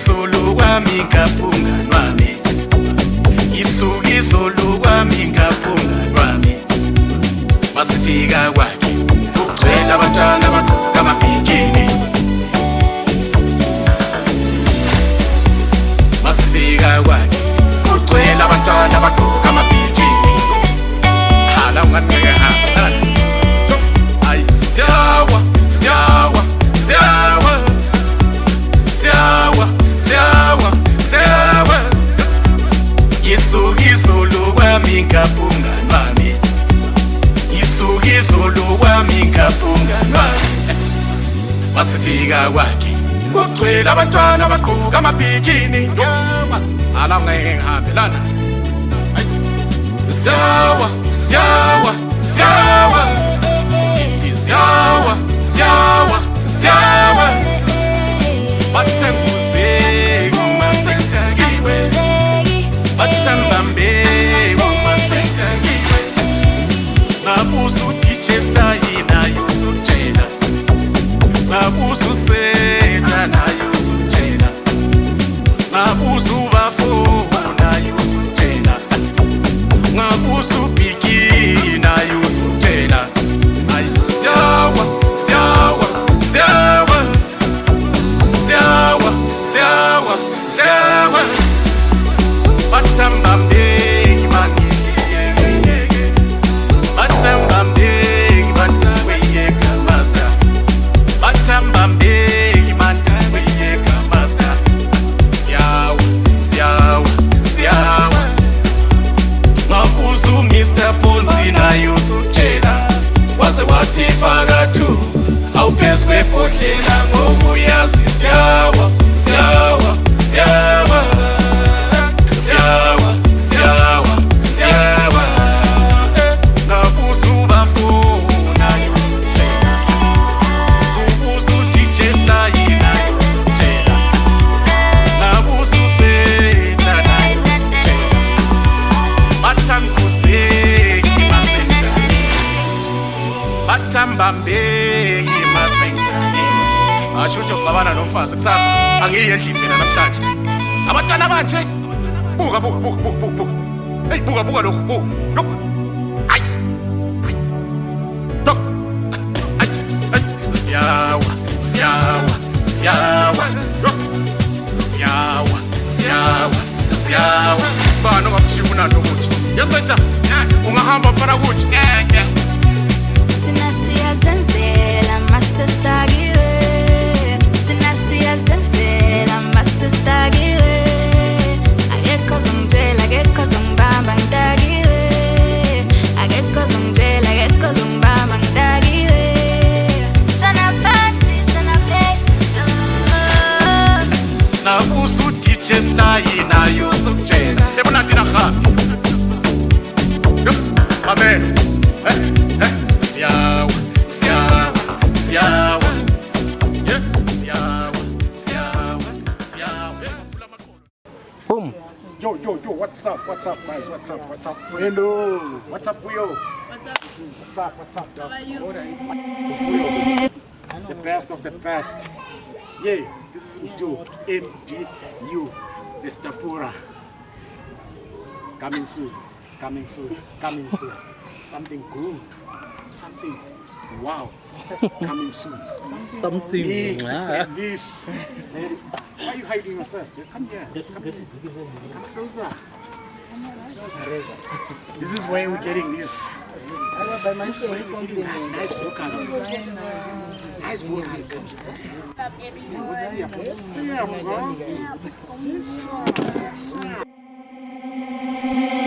Isukizolo wami ngaphunga lwami. Isukizolo wami ngaphunga lwami. Masifika kwakhe ugcwele abantwana bagqoka amabhikini. Masifika kwakhe ugcwele abantwana bagqoka amabhikini. Hala ungatheka hamba. Ay siyawa siyawa siyawa siyawa siyawa siyawa. Isukizolo wami ngaphunga lwami. Isukizolo wami ngaphunga lwami. Masifika kwakhe ugcwele abantwana bagqoka amabhikini. Hala ngeke ngihambe lana. Siyawa siyawa siyawa. Ithi siyawa siyawa siyawa. Bathenguze uma sekuthakiwe. Bathambambe uma sekuthakiwe. Ngabuza uDJ Style naye usutshela. Ngabuza uSetha naye usutshela. Ngabuza uBafo naye usutshela. Ngabuza uBiggy naye usutshela. Ay siyawa siyawa siyawa siyawa siyawa siyawa. Bathambambe mani bathambambe bantawe yeka master. Bathambambe bantawe yeka master. Siyawa siyawa siyawa. Ngabuza uMr Ponzi naye usutshela. Wase wathi faka tu awuphezu kwebhodlela ngoba uyazi siyawa siyawa siyawa siyawa siyawa siyawa. Ngabuza uBafo naye usutshela. Ngabuza uDJ Style naye usutshela. Ngabuza uSetha naye usutshela. Bathanguzeki masentani. Bathambambeki masentani. Asho ukuthi uqabana nomfazi kusasa angiyi endlini mina namhlanje. Abantwana banje buka buka buka buka buka. Hey buka buka lokhu buka. Yo. Ay. Yo. Ay. Ay. Siyawa siyawa siyawa. Yo. Siyawa siyawa siyawa. Bani ongakujima nokuthi. Yesetha ungahamba mfana kuthi. Thina siyazenzela masista kiwe. Thina siyazenzela masista kiwe. Akekho zongitshela akekho zongibamba ngidakiwe. Akekho zongitshela akekho zongibamba ngidakiwe. Sana phansi sana phezulu. Ngabuza uDJ Style naye usutshela. Ebona thina khapi. Yo. Amen. Siyawa siyawa siyawa. Yeah siyawa siyawa siyawa. Boom. Yo, what's up, guys? What's up, friendo? What's up, Puyo? What's up, dog? How are you? The best of the best. Yeah, this is MDU, the Stapura. Coming soon. Something good. Something wow. Coming soon. Something. This. Why are you hiding yourself? Come here. Come closer. This is where we're getting this. This is where we're getting that nice vocal. Nice vocal. What's up, everyone? What's up, bro?